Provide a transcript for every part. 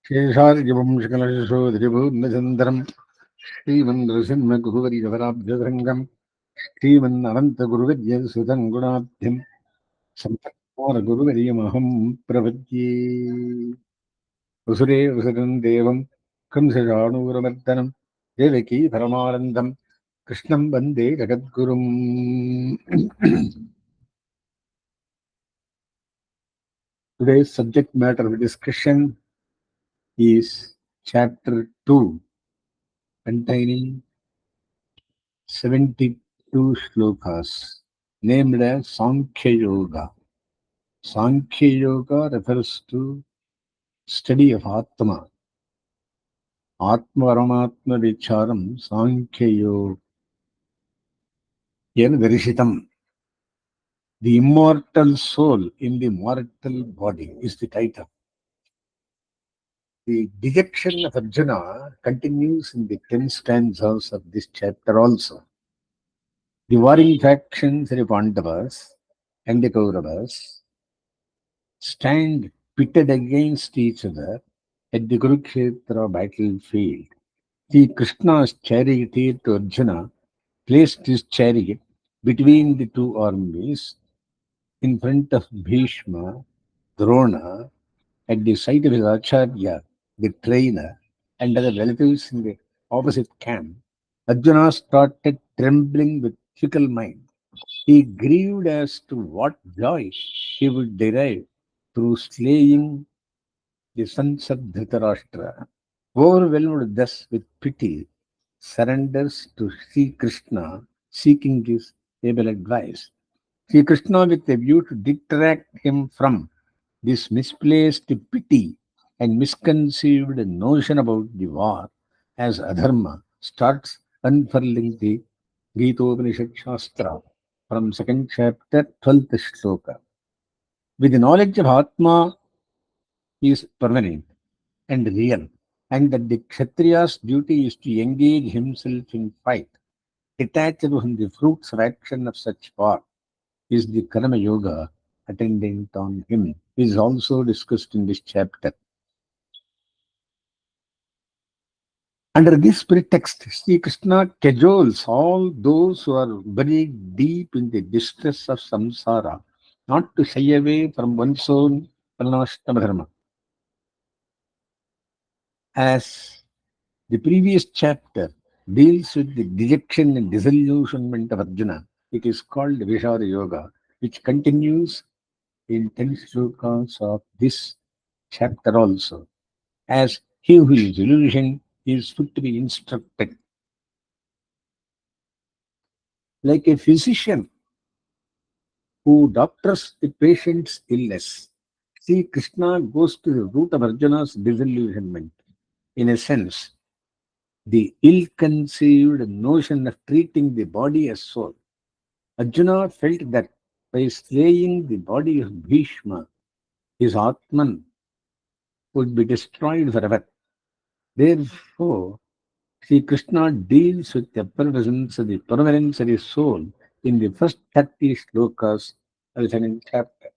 शेषार्यवंशकलशोधरिभूर्णचन्द्रम् श्रीमन्नृसिंहगुरुवर्यवराभ्यभृङ्गम् श्रीमन्ननन्तगुरुवर्यसुतम् गुणाब्धिम् सम्पत्कुमारगुरुवर्यमहम् प्रपद्ये वसुरे वसुरम् देवम् कंसचाणूरमर्दनम् देवकी परमानन्दम् कृष्णम् वन्दे जगद्गुरुम्. Today's subject matter of discussion is chapter 2, containing 72 shlokas, named as Sankhya Yoga. Sankhya Yoga refers to study of Atma. Atma Paramatma Vicharam Sankhya Yoga Yen Darishitam. The immortal soul in the mortal body is the title. The dejection of Arjuna continues in the 10 stanzas of this chapter also. The warring factions of the Pandavas and the Kauravas stand pitted against each other at the Kurukshetra battlefield. See, Krishna's charioteer to Arjuna placed his chariot between the two armies in front of Bhishma, Drona, at the sight of his Acharya, the trainer, and other relatives in the opposite camp. Arjuna started trembling with fickle mind. He grieved as to what joy he would derive through slaying the sons of Dhritarashtra. Overwhelmed thus with pity, surrenders to Sri Krishna, seeking his able advice. Sri Krishna, with a view to detract him from this misplaced pity and misconceived notion about the war as adharma, starts unfurling the Gita Upanishad Shastra from second chapter, 12th shloka. With the knowledge of Atma is permanent and real, and that the Kshatriya's duty is to engage himself in fight, detached from the fruits of action of such war, is the Karma Yoga attendant on him, is also discussed in this chapter. Under this pretext, Sri Krishna cajoles all those who are buried deep in the distress of samsara not to shy away from one's own pranashtama dharma. As the previous chapter deals with the dejection and disillusionment of Arjuna, it is called Vishara Yoga, which continues in 10 slokas of this chapter also. As he who is illusioned is fit to be instructed. Like a physician who doctors the patient's illness, see, Krishna goes to the root of Arjuna's disillusionment. In a sense, the ill-conceived notion of treating the body as soul. Arjuna felt that by slaying the body of Bhishma, his Atman would be destroyed forever. Therefore, Sri Krishna deals with the permanence of the soul in the first 30 slokas of the second chapter.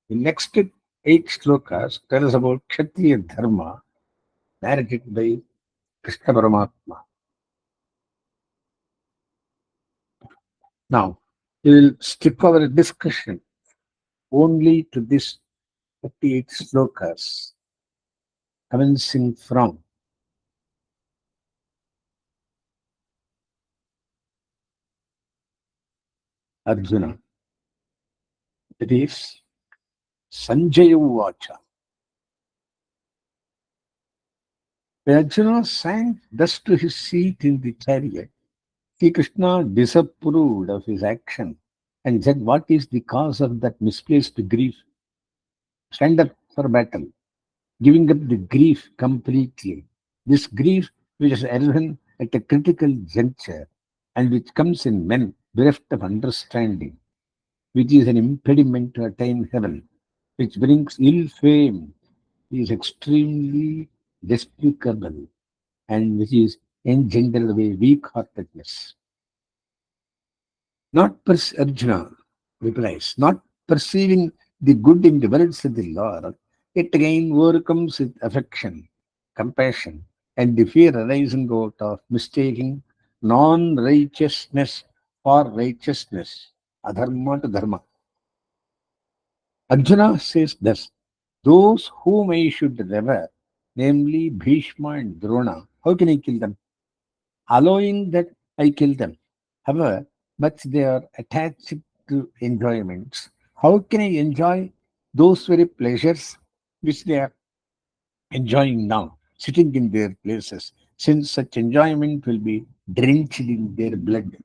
The next 8 slokas tell us about Kshatriya Dharma narrated by Krishna Paramatma. Now, we will stick our discussion only to this 38 slokas, commencing from Arjuna. That is Sanjaya Vacha. When Arjuna sank thus to his seat in the chariot, Sri Krishna disapproved of his action and said, "What is the cause of that misplaced grief? Stand up for battle." Giving up the grief completely. This grief which has arisen at a critical juncture and which comes in men bereft of understanding, which is an impediment to attain heaven, which brings ill fame, is extremely despicable and which is engendered by weak-heartedness. Arjuna replies, not perceiving the good in the words of the Lord, It again overcomes with affection, compassion, and the fear arising out of mistaking non righteousness for righteousness, adharma to dharma. Arjuna says thus: those whom I should revere, namely Bhishma and Drona, how can I kill them? Allowing that I kill them. However, but they are attached to enjoyments. How can I enjoy those very pleasures which they are enjoying now, sitting in their places, since such enjoyment will be drenched in their blood?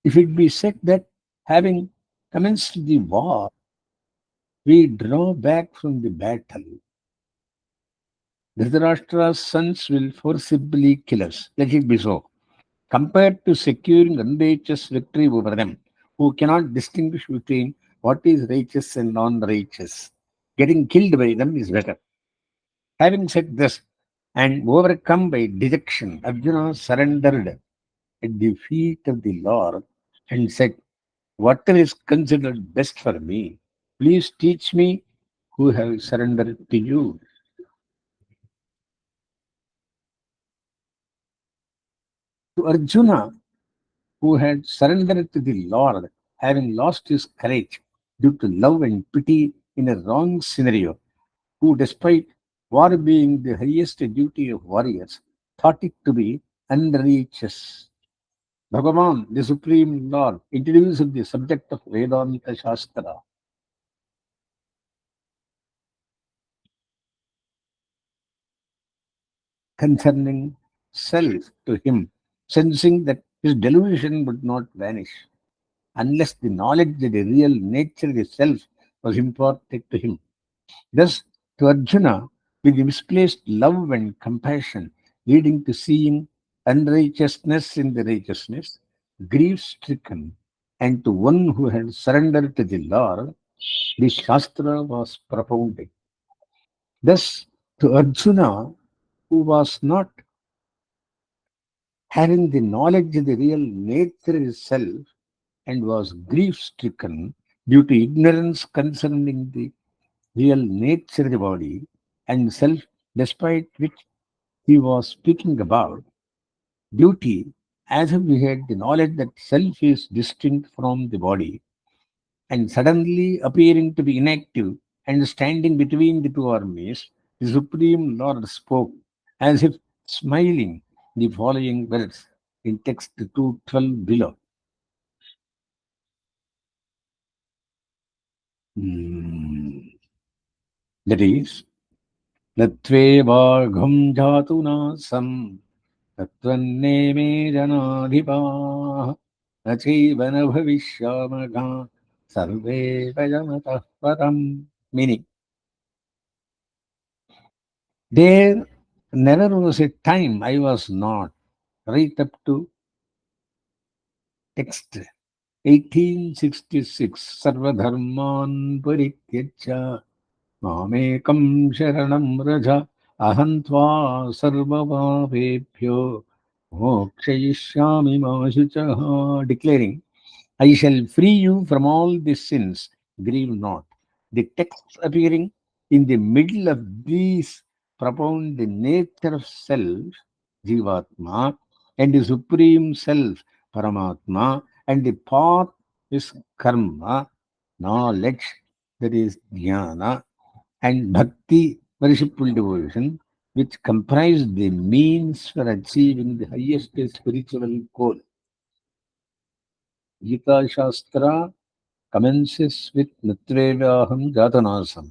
If it be said that having commenced the war, we draw back from the battle, Dhritarashtra's sons will forcibly kill us. Let it be so. Compared to securing unrighteous victory over them, who cannot distinguish between what is righteous and non righteous, getting killed by them is better. Having said this, and overcome by dejection, Arjuna surrendered at the feet of the Lord and said, whatever is considered best for me, please teach me who have surrendered to you. To Arjuna, who had surrendered to the Lord, having lost his courage due to love and pity in a wrong scenario, who, despite war being the highest duty of warriors, thought it to be unrighteous. Bhagavan, the Supreme Lord, introduced the subject of Vedanta Shastra concerning self to him, sensing that his delusion would not vanish unless the knowledge of the real nature of the self was imparted to him. Thus, to Arjuna, with misplaced love and compassion, leading to seeing unrighteousness in the righteousness, grief stricken, and to one who had surrendered to the Lord, the Shastra was propounded. Thus, to Arjuna, who was not having the knowledge of the real nature itself and was grief stricken due to ignorance concerning the real nature of the body and self, despite which he was speaking about duty, as if we had the knowledge that self is distinct from the body and suddenly appearing to be inactive and standing between the two armies, the Supreme Lord spoke as if smiling the following words in text 212 below. Hmm. That is, Natvevagham jatu nasam तत्त्वन्नेमे जनाधिपाः न चैव न भविष्यामः सर्वे वयमतः परम्. Meaning, there never was a time I was not, right up to text 1866, Sarvadharman Parityajya Mamekam Sharanam Raja Aham Tva Sarvabhavebhyo Mokshayishyami Ma Shuchaha, declaring, I shall free you from all the sins, grieve not. The texts appearing in the middle of these propound the nature of self, Jivatma, and the supreme self, Paramatma, and the path is karma, knowledge, that is jnana, and bhakti, worshipful devotion, which comprise the means for achieving the highest spiritual goal. Gita Shastra commences with Natrevaham Jatanasam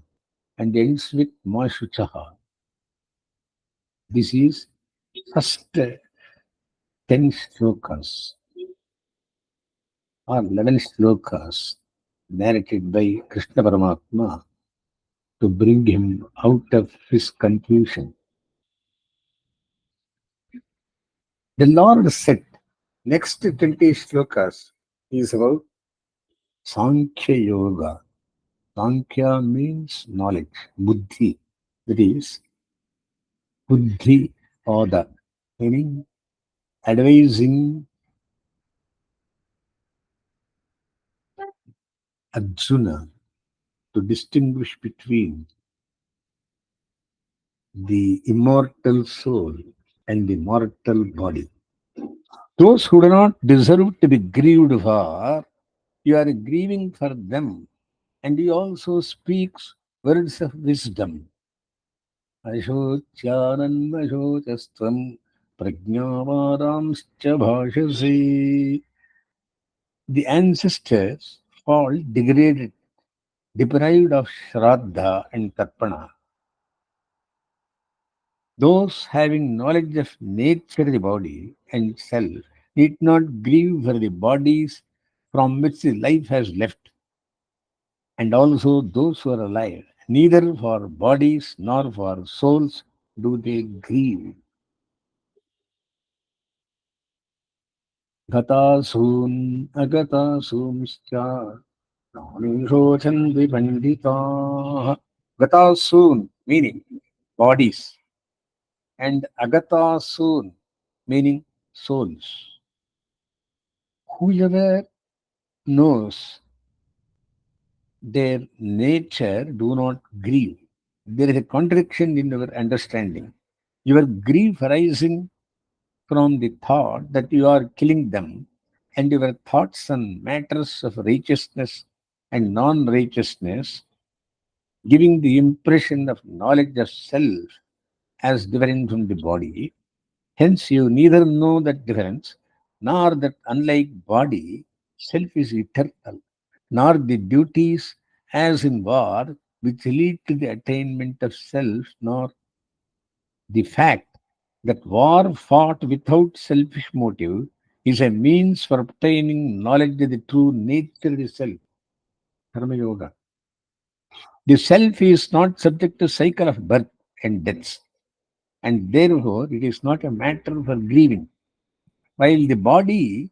and ends with Mashuchaha. This is first 10 slokas or 11 slokas narrated by Krishna Paramatma to bring him out of his confusion. The Lord said, next 20 slokas is about Sankhya Yoga. Sankhya means knowledge, buddhi. That is, buddhi order, meaning advising Arjuna to distinguish between the immortal soul and the mortal body. Those who do not deserve to be grieved for, you are grieving for them, and he also speaks words of wisdom. Ashocyananvashocastvam prajnavaramscha bhashasi. The ancestors fall degraded, deprived of Shraddha and Tarpana. Those having knowledge of nature, the body, and self need not grieve for the bodies from which the life has left, and also those who are alive. Neither for bodies nor for souls do they grieve. Gatasun agatasumscha nanishochanti pandita. Gatasun meaning bodies, and agatasun meaning souls. Whoever knows their nature do not grieve. There is a contradiction in our understanding. Your grief arising from the thought that you are killing them, and your thoughts on matters of righteousness and non righteousness, giving the impression of knowledge of self as different from the body. Hence, you neither know that difference, nor that unlike body, self is eternal, nor the duties as in war which lead to the attainment of self, nor the fact that war fought without selfish motive is a means for obtaining knowledge of the true nature of the self. Karma Yoga. The self is not subject to cycle of birth and deaths, and therefore it is not a matter for grieving. While the body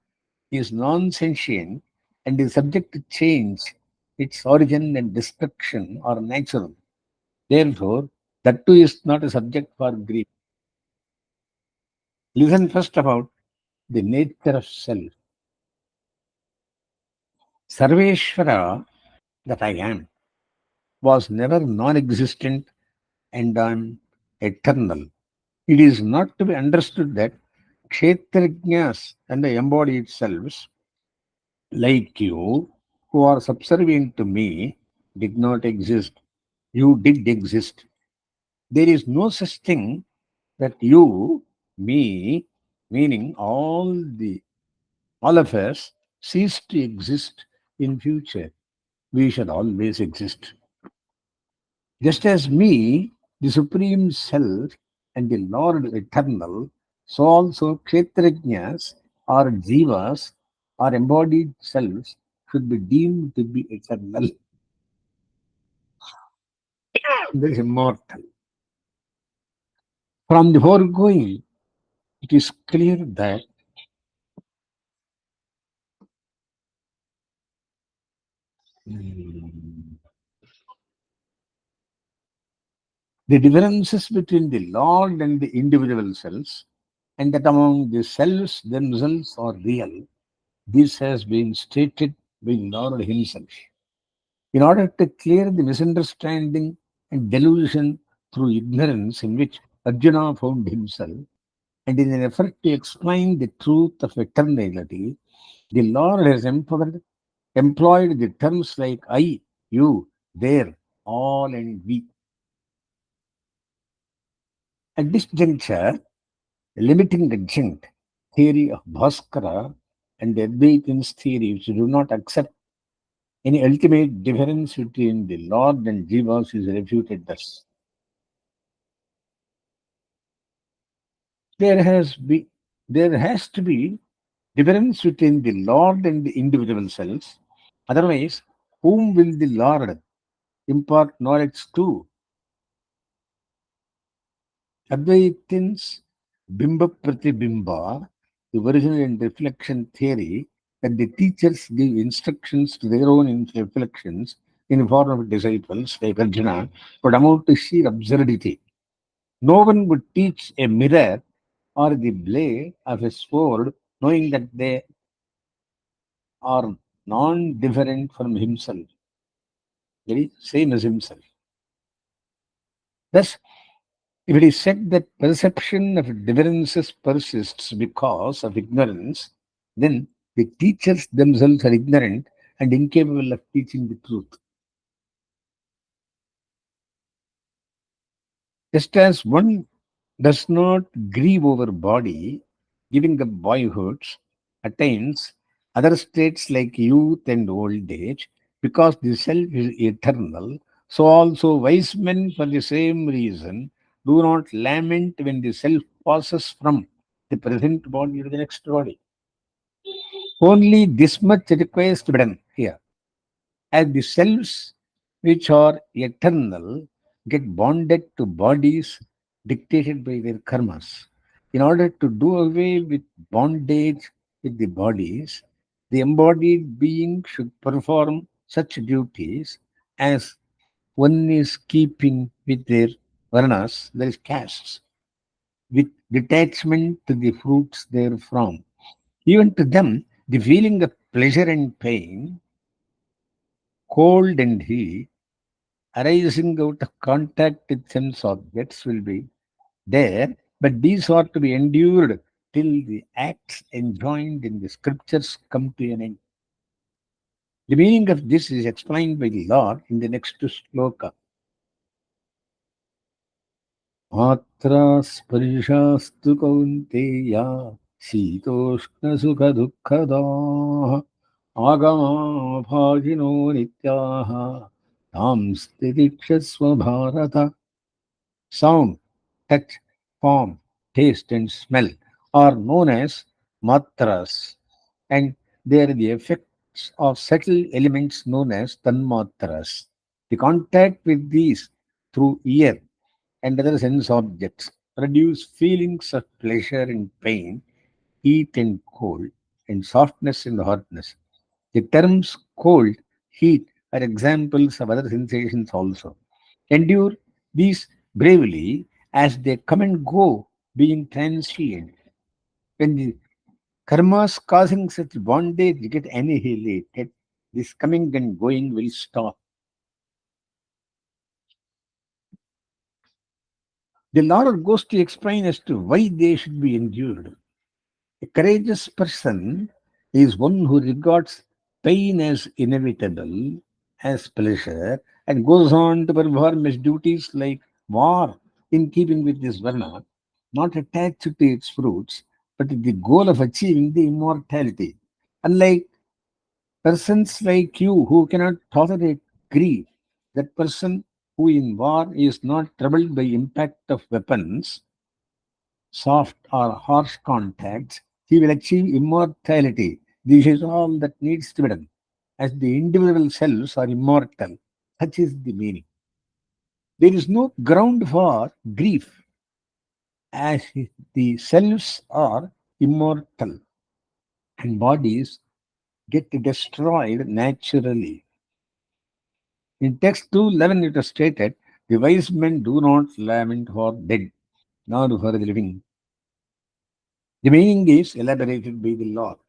is non-sentient and is subject to change, its origin and destruction are natural. Therefore, that too is not a subject for grief. Listen first about the nature of self. Sarveshwara, that I am, was never non existent and I am eternal. It is not to be understood that Kshetrajñas and the embodied selves, like you, who are subservient to me, did not exist. You did exist. There is no such thing that you, me, meaning all of us, cease to exist in future. We shall always exist. Just as me, the Supreme Self, and the Lord Eternal, so also Kshetrajñas or Jivas or embodied selves should be deemed to be eternal. That is immortal. From the foregoing, it is clear that mm, the differences between the Lord and the individual selves, and that among the selves themselves are real. This has been stated by Lord Himself. In order to clear the misunderstanding and delusion through ignorance in which Arjuna found himself, and in an effort to explain the truth of eternality, the Lord has employed the terms like I, you, there, all, and we. At this juncture, the limiting adjunct theory of Bhaskara and the Advaitins theory, which do not accept any ultimate difference between the Lord and Jivas, is refuted thus. There has be there has to be difference between the Lord and the individual selves. Otherwise, whom will the Lord impart knowledge to? Advaitins Bimba Pratibimba, the original and reflection theory, that the teachers give instructions to their own reflections in form of disciples like Arjuna, would amount to sheer absurdity. No one would teach a mirror or the blade of a sword knowing that they are non different from himself. very same as himself. Thus, if it is said that perception of differences persists because of ignorance, then the teachers themselves are ignorant and incapable of teaching the truth. Just as one does not grieve over body, giving up boyhoods, attains other states like youth and old age, because the self is eternal, so also wise men, for the same reason, do not lament when the self passes from the present body to the next body. Only this much requires to be done here. As the selves which are eternal get bonded to bodies dictated by their karmas. In order to do away with bondage with the bodies, the embodied being should perform such duties as one is keeping with their varnas, that is castes, with detachment to the fruits therefrom. Even to them, the feeling of pleasure and pain, cold and heat, arising out of contact with sense objects will be there, but these are to be endured till the acts enjoined in the scriptures come to an end. The meaning of this is explained by the Lord in the next sloka. Matra sparishastu kaunteya shitoshna sukha dukkadaha agama bhajino nityaha tam stitikshasva bharata. Sound, touch, form, taste, and smell are known as matras, and they are the effects of subtle elements known as tanmatras. The contact with these through ear and other sense objects produce feelings of pleasure and pain, heat and cold, and softness and hardness. The terms cold, heat are examples of other sensations also. Endure these bravely as they come and go, being transient. When the karmas causing such bondage get annihilated, this coming and going will stop. The Lord goes to explain as to why they should be endured. A courageous person is one who regards pain as inevitable, as pleasure, and goes on to perform his duties like war in keeping with this varna, not attached to its fruits, but with the goal of achieving the immortality. Unlike persons like you who cannot tolerate grief, that person who in war is not troubled by impact of weapons, soft or harsh contacts, he will achieve immortality. This is all that needs to be done. As the individual selves are immortal, such is the meaning. There is no ground for grief, as the selves are immortal and bodies get destroyed naturally. In text 2:11 it is stated, the wise men do not lament for dead, nor for the living. The meaning is elaborated by the Lord.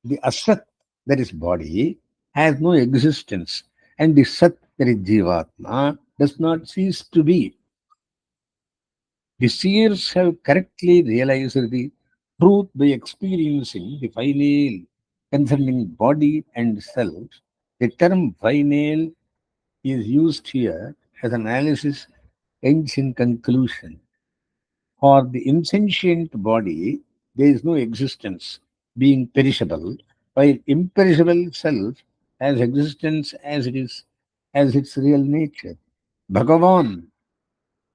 The asat, that is body, has no existence, and the sat, that is jivatma, does not cease to be. The seers have correctly realized the truth by experiencing the final concerning body and self. The term final is used here as an analysis ends in conclusion. For the insentient body, there is no existence, being perishable, while imperishable self has existence as it is, as its real nature. Bhagavan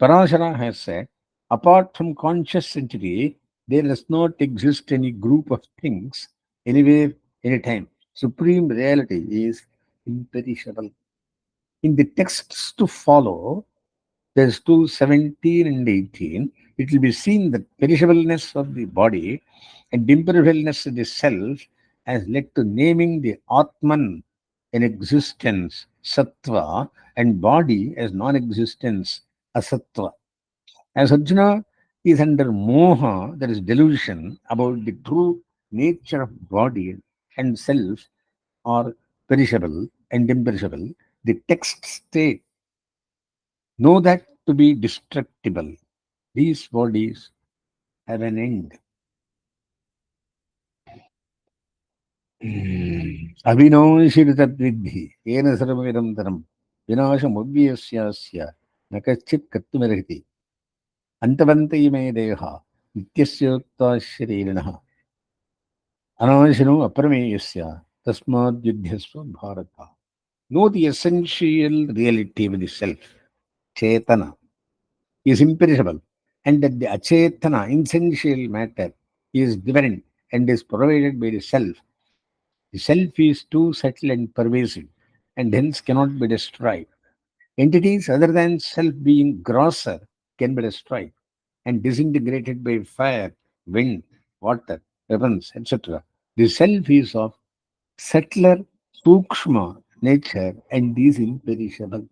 Parashara has said, apart from conscious entity, there does not exist any group of things anywhere, anytime. Supreme reality is imperishable. In the texts to follow, there's 2:17 and 18, it will be seen that perishableness of the body and imperishability of the self has led to naming the Atman in existence, Sattva, and body as non existence, Asattva. As Arjuna is under moha, that is delusion, about the true nature of body and self are perishable and imperishable, The text state, know that to be destructible. These bodies have an end. अविनाशिरि तद्विद्धि येन सर्वमिदं विनाशमव्ययस्यास्य न कश्चित् कर्तुमर्हति अन्तवन्त इमे देहा नित्यस्योक्ताः शरीरिणः अनाशिनो अप्रमेयस्य तस्माद्युध्यस्व Bharat. Know the essential reality of the self, Chetana, is imperishable, and that the Achetana, essential matter, is different and is provided by the self. The self is too subtle and pervasive, and hence cannot be destroyed. Entities other than self being grosser can be destroyed and disintegrated by fire, wind, water, weapons, etc. The self is of subtler, sukshma nature and is imperishable.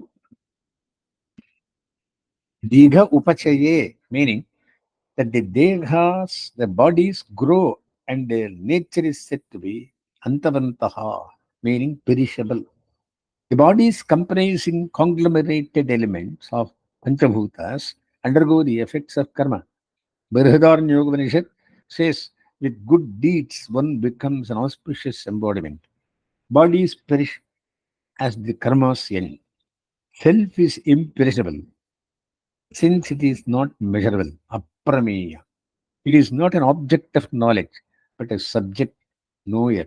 Digha upachaye, meaning that the dehas, the bodies grow and their nature is said to be antavantaha, meaning perishable. The bodies comprising conglomerated elements of Panchabhutas undergo the effects of karma. Brihadaranyogopaniषद says, with good deeds one becomes an auspicious embodiment. Bodies perish as the karmas end. Self is imperishable since it is not measurable, aprameya. It is not an object of knowledge, but a subject knower,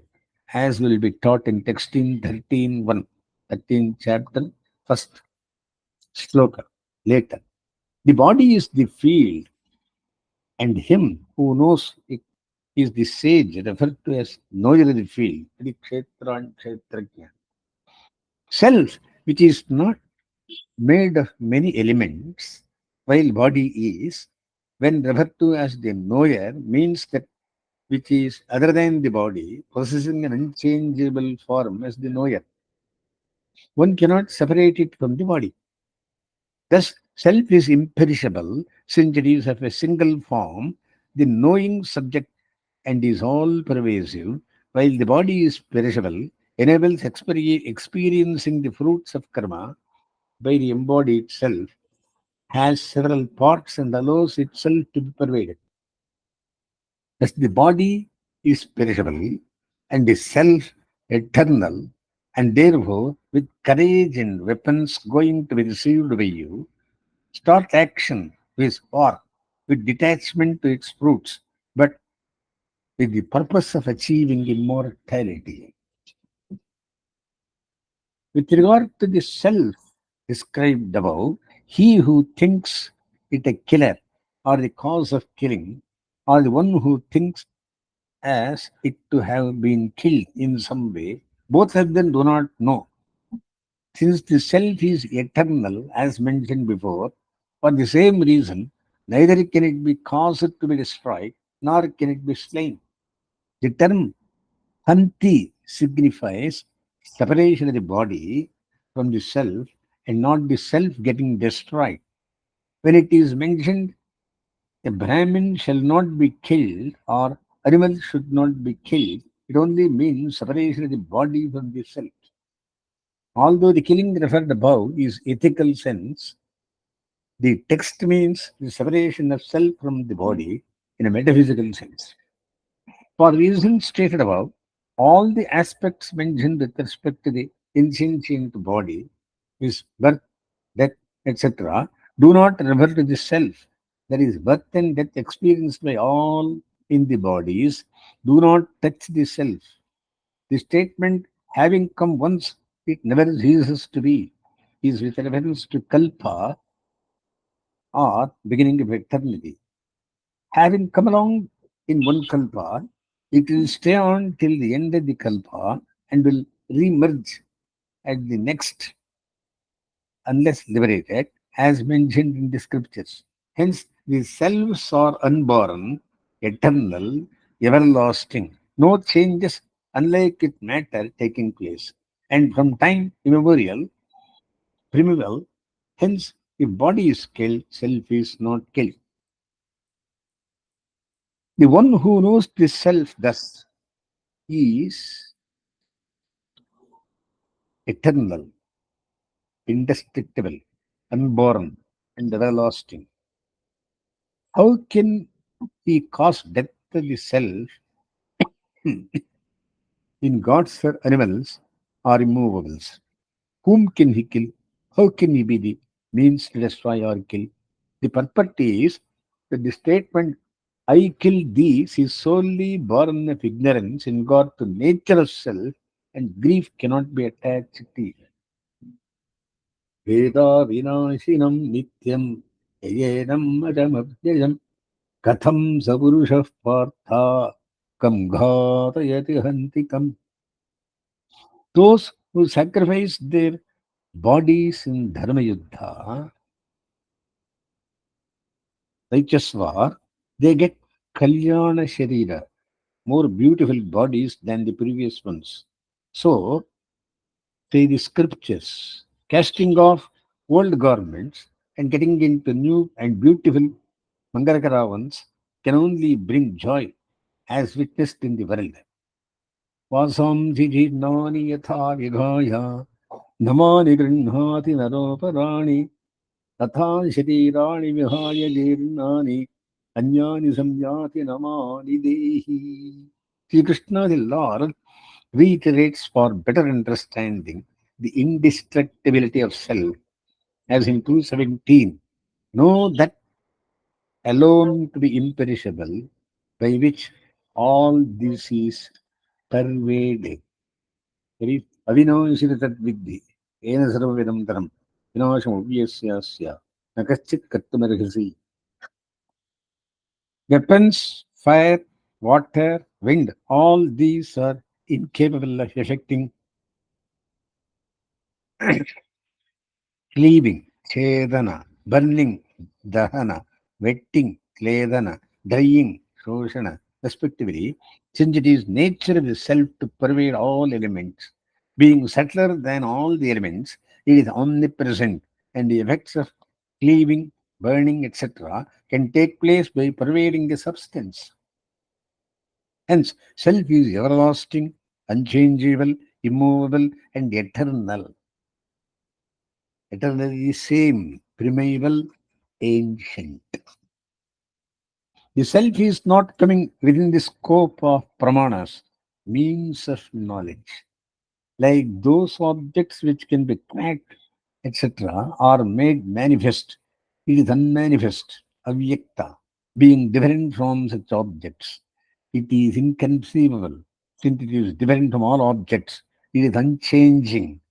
as will be taught in text in 13.1, 13th chapter, first sloka, later. The body is the field, and him who knows it is the sage, referred to as knower of the field, the kshetra and kshetrajna. Self, which is not made of many elements, while body is, when referred to as the knower, means that which is other than the body, possessing an unchangeable form as the knower. One cannot separate it from the body. Thus, self is imperishable since it is of a single form, the knowing subject, and is all pervasive, while the body is perishable, enables experiencing the fruits of karma by the embodied self, has several parts, and allows itself to be pervaded. Thus, the body is perishable and the self eternal, and therefore, with courage and weapons going to be received by you, start action with or with detachment to its fruits, but with the purpose of achieving immortality. With regard to the self described above, he who thinks it a killer or the cause of killing, or the one who thinks as it to have been killed in some way, both of them do not know. Since the self is eternal, as mentioned before, for the same reason, neither can it be caused to be destroyed, nor can it be slain. The term Hanti signifies separation of the body from the self and not the self getting destroyed. When it is mentioned, a Brahmin shall not be killed or animals should not be killed, it only means separation of the body from the self. Although the killing referred above is ethical sense, the text means the separation of self from the body in a metaphysical sense. For reasons stated above, all the aspects mentioned with respect to the insentient body, is birth, death, etc., do not refer to the self. That is, birth and death experienced by all in the bodies do not touch the self. The statement, having come once, it never ceases to be, is with reference to kalpa or beginning of eternity. Having come along in one kalpa, it will stay on till the end of the kalpa and will re-merge at the next unless liberated, as mentioned in the scriptures. Hence, the selves are unborn, eternal, everlasting. No changes, unlike with matter, taking place. And from time immemorial, primeval, hence, if body is killed, self is not killed. The one who knows the self thus is eternal, indestructible, unborn, and everlasting. How can he cause death to the self in gods or animals or immovables? Whom can he kill? How can he be the means to destroy or kill? The purport is that the statement, I kill these, is solely born of ignorance in regard to nature of self, and grief cannot be attached to it. Veda vinashinam nityam yayenam ajamabhyayam katham sapurusha partha kam ghatayati hantikam. Those who sacrifice their bodies in Dharma Yuddha, righteous war, they get Kalyana Sharira, more beautiful bodies than the previous ones. So, say the scriptures, casting off old garments and getting into new and beautiful Mangarakara ones can only bring joy as witnessed in the world. Vasam jijinani yatha vigaya namani grinhati naroparani तथा शरीराणि विहाय जीर्णानि अन्यानि संयाति नमानि देहि. Sri Krishna, the Lord, reiterates for better understanding the indestructibility of self, as in 217. Know that alone to be imperishable, by which all this is pervaded. अविनाशित तद्विद्धि येन सर्वविदं विनाशमव्यस्यास्य न कश्चित् कर्तुमर्हसि. Weapons, fire, water, wind, all these are incapable of affecting cleaving, chedana, burning, dahana, wetting, kledana, drying, shoshana, respectively, since it is nature of the self to pervade all elements. Being subtler than all the elements, it is omnipresent, and the effects of cleaving, burning, etc., can take place by pervading the substance. Hence, self is everlasting, unchangeable, immovable, and eternal. Eternally same, primeval, ancient. The self is not coming within the scope of pramanas, means of knowledge. Like those objects which can be cracked, etc., are made manifest. It is unmanifest, avyakta, being different from such objects. It is inconceivable, since it is different from all objects. It is unchanging,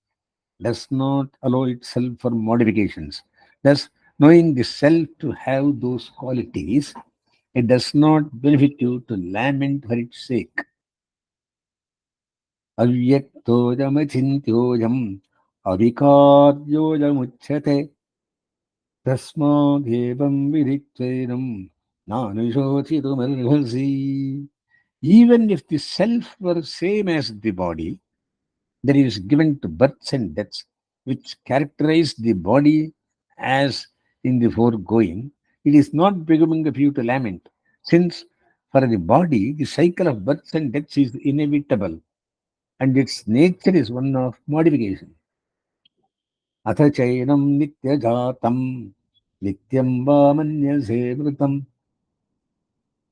does not allow itself for modifications. Thus, knowing the self to have those qualities, it does not benefit you to lament for its sake. Avyaktojamachinthyojam avikaryojamutchate tasmadevam viditvenam nanushochitumarhasi. Even if the self were same as the body, that is given to births and deaths, which characterize the body as in the foregoing, it is not becoming of you to lament, since for the body the cycle of births and deaths is inevitable, and its nature is one of modification. Atha chainam nitya jatam nityam va manyase mritam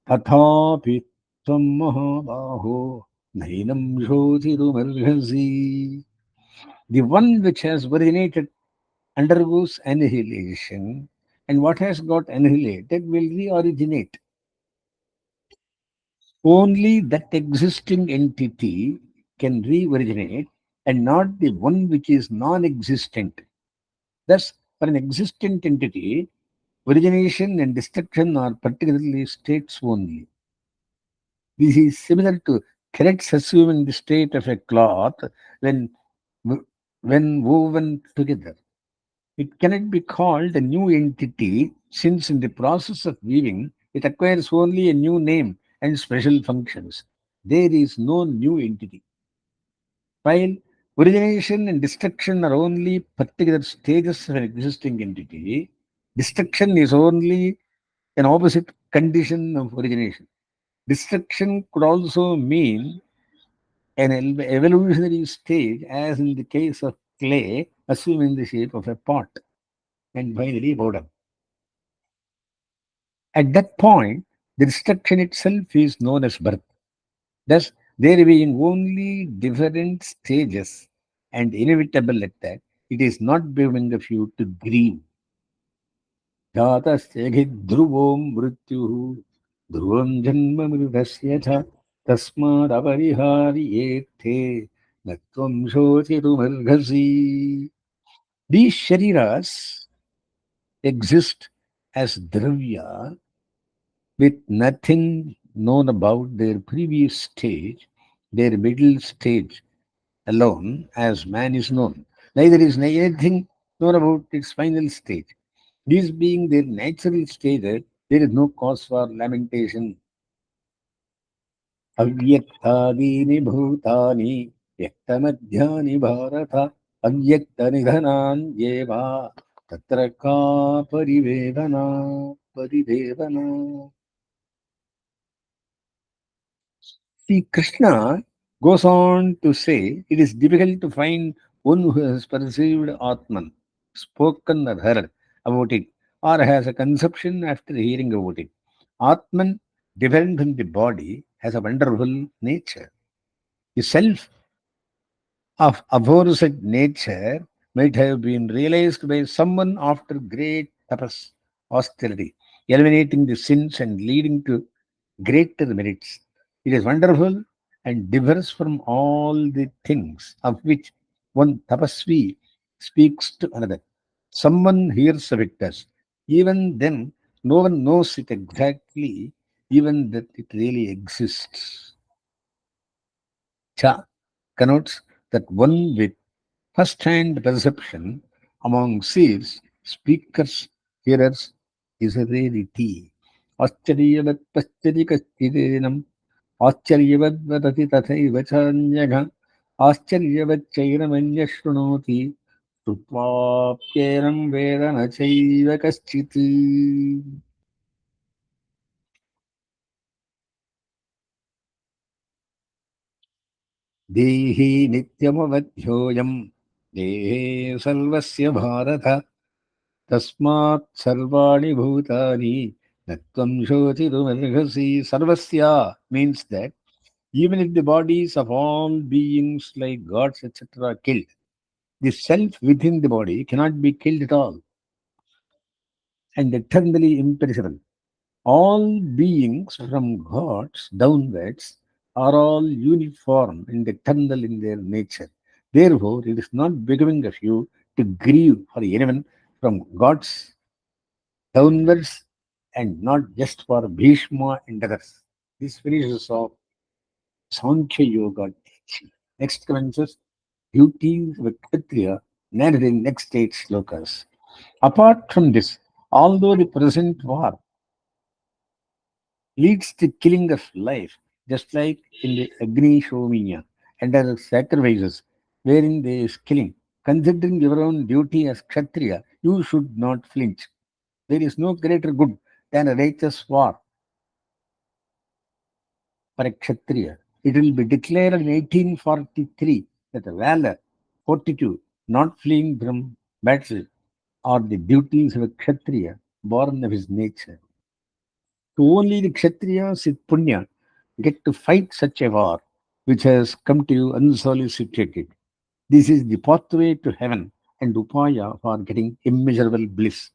tathapi tvam mahabaho nainam shochirumarhasi. The one which has originated undergoes annihilation, and what has got annihilated will re-originate. Only that existing entity can re-originate, and not the one which is non-existent. Thus, for an existent entity, origination and destruction are particularly states only. This is similar to threads assuming the state of a cloth when, when woven together. It cannot be called a new entity, since in the process of weaving, it acquires only a new name and special functions. There is no new entity. While origination and destruction are only particular stages of an existing entity, destruction is only an opposite condition of origination. Destruction could also mean an evolutionary stage, as in the case of clay assuming the shape of a pot, and finally powder. At that point, the destruction itself is known as birth. Thus, there being only different stages and inevitable at that, it is not becoming of you to grieve. जातस्य ध्रुवो मृत्युः ध्रुवं जन्म मृतस्य च तस्मादपरिहार्येत्थे न त्वं शोचितुमर्हसि. These shariras exist as dravya with nothing known about their previous stage, their middle stage alone, as man is known. Neither is anything known about its final stage. These being their natural state, there is no cause for lamentation. Avyakthadini bhutani yaktamadhyani bharata avyaktanidhanan yeva tatra ka parivedana. See, Krishna goes on to say it is difficult to find one who has perceived Atman, spoken or heard about it, or has a conception after hearing about it. Atman, different from the body, has a wonderful nature. The self of aforesaid nature might have been realized by someone after great tapas, austerity, eliminating the sins and leading to greater merits. It is wonderful and differs from all the things of which one tapasvi speaks to another. Someone hears of it as. Even then, no one knows it exactly, even that it really exists. Cha connotes that one with first-hand perception among seers, speakers, hearers is a rarity. Ascharyavat paschari kaschidinam आश्चर्यवद्वदति तथैव चान्यः आश्चर्यवच्चैनमन्यः शृणोति श्रुत्वाप्येनं वेद न चैव कश्चित्. देहि नित्यमवध्योऽयं देहे सर्वस्य भारत तस्मात् सर्वाणि भूतानि न त्वं शोचितुमर्हसि. Sarvasya means that even if the bodies of all beings like gods etc. are killed, the self within the body cannot be killed at all and eternally imperishable. All beings from gods downwards are all uniform and eternal in their nature. Therefore, it is not becoming of you to grieve for anyone from gods downwards and not just for Bhishma and others. This finishes off Sankhya Yoga teaching. Next commences duties of a Kshatriya narrated in next eight slokas. Apart from this, although the present war leads to killing of life, just like in the Agni Shominya and other sacrifices, wherein there is killing, considering your own duty as Kshatriya, you should not flinch. There is no greater good than a righteous war for a Kshatriya. It will be declared in 1843 that valor, fortitude, not fleeing from battle are the duties of a Kshatriya born of his nature. So only the Kshatriyas with Punya get to fight such a war which has come to you unsolicited. This is the pathway to heaven and upaya for getting immeasurable bliss.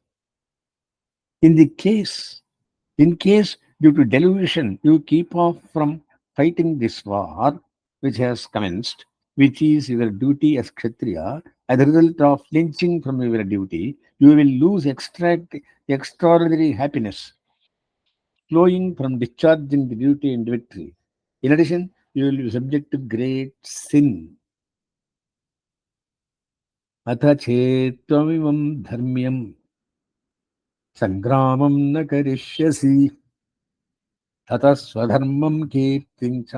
In the case In case, due to delusion, you keep off from fighting this war which has commenced, which is your duty as Kshatriya, as a result of flinching from your duty, you will lose extraordinary happiness flowing from discharging the duty and victory. In addition, you will be subject to great sin. अथ चेत्त्वमिमं धर्म्यं सङ्ग्रामं न करिष्यसि ततः स्वधर्मं कीर्तिं च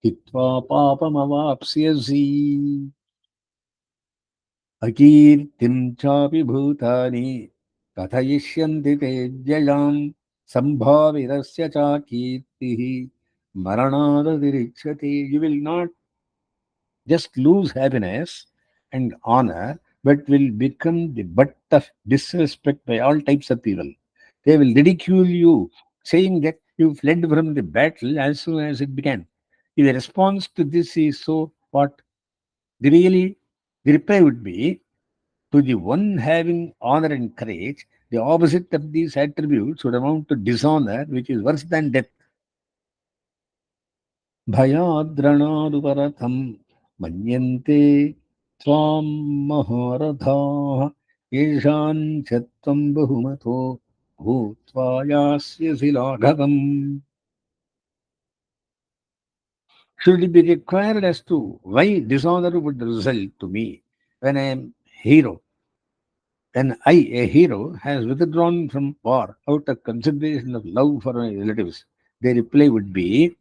हित्वा पापमवाप्स्यसि अकीर्तिं चापि भूतानि कथयिष्यन्ति ते व्ययां सम्भावितस्य च कीर्तिः मरणादतिरिच्यते. You will not just lose happiness and honor, but will become the butt of disrespect by all types of people. They will ridicule you, saying that you fled from the battle as soon as it began. If the response to this is so what? The reply would be to the one having honor and courage, the opposite of these attributes would amount to dishonor, which is worse than death. भयाद्रणादुपरथं मन्यन्ते त्वां महारथाः येषां च त्वं बहुमतो भूत्वा यास्यसि लाघवम्. Should it be required as to why dishonor would result to me when I am hero, then I, a hero, has withdrawn from war out of consideration of love for my relatives? Their reply would be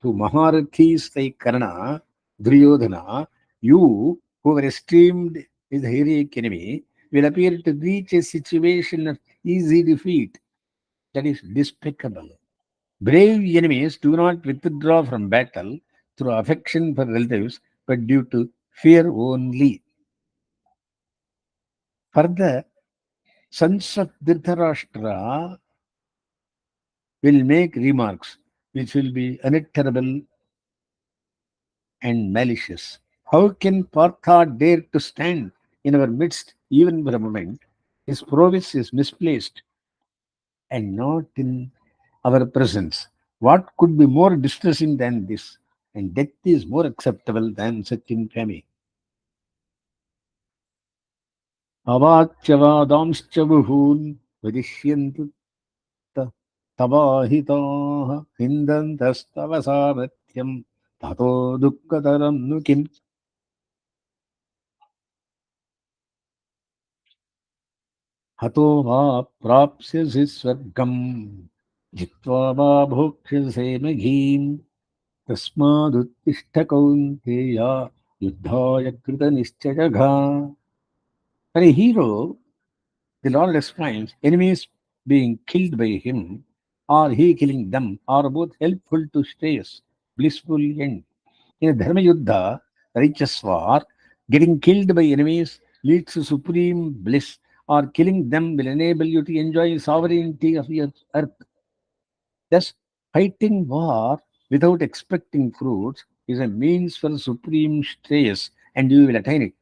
to Maharathis like Karna, Duryodhana, you who were esteemed as the heroic enemy will appear to reach a situation of easy defeat. That is despicable. Brave enemies do not withdraw from battle through affection for relatives, but due to fear only. Further, sons of Dhritarashtra will make remarks which will be unutterable and malicious. How can Partha dare to stand in our midst even for a moment? His prowess is misplaced and not in our presence. What could be more distressing than this? And death is more acceptable than such infamy. अवाच्यवादांश्च बहून् वदिष्यन्तु तवाहिताः निन्दन्तस्तव सामर्थ्यं ततो दुःखतरं नु किम्. हतो वा प्राप्स्यसि स्वर्गम् जित्वा वा भोक्ष्यसे महीम् तस्मादुत्तिष्ठ कौन्तेय युद्धाय कृतनिश्चयः. For a hero, the Lord explains enemies being killed by him or he killing them are both helpful to Shreyas, blissful end. In a Dharma Yuddha, righteous war, getting killed by enemies leads to supreme bliss, or killing them will enable you to enjoy sovereignty of the earth. Thus, fighting war without expecting fruits is a means for supreme Shreyas, and you will attain it.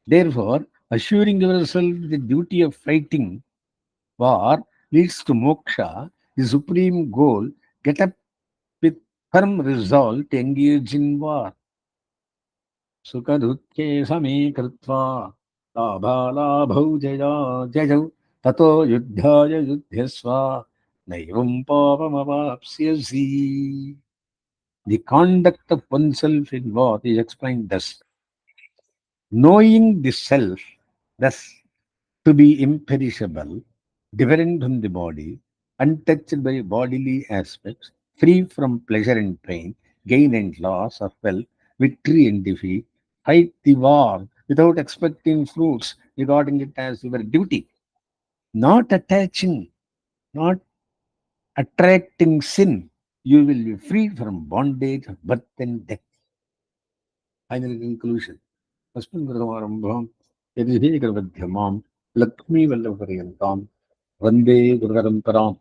Therefore, assuring yourself the duty of fighting war leads to moksha, the supreme goal. Get up with firm resolve to engage in war. सुखदुःखे समे कृत्वा लाभालाभौ जया जयौ ततो युद्धाय युध्यस्व नैवं पापमवाप्स्यसि. The conduct of oneself in war is explained thus. Knowing the self, thus to be imperishable, different from the body, untouched by bodily aspects, free from pleasure and pain, gain and loss of wealth, victory and defeat, fight the war without expecting fruits, regarding it as your duty, not attaching, not attracting sin, you will be free from bondage of birth and death. Final conclusion. अस्मिन् यदि हे गर्वध्यमां लक्ष्मीवल्लभपर्यन्तां वन्दे गुरुपरम्पराम्.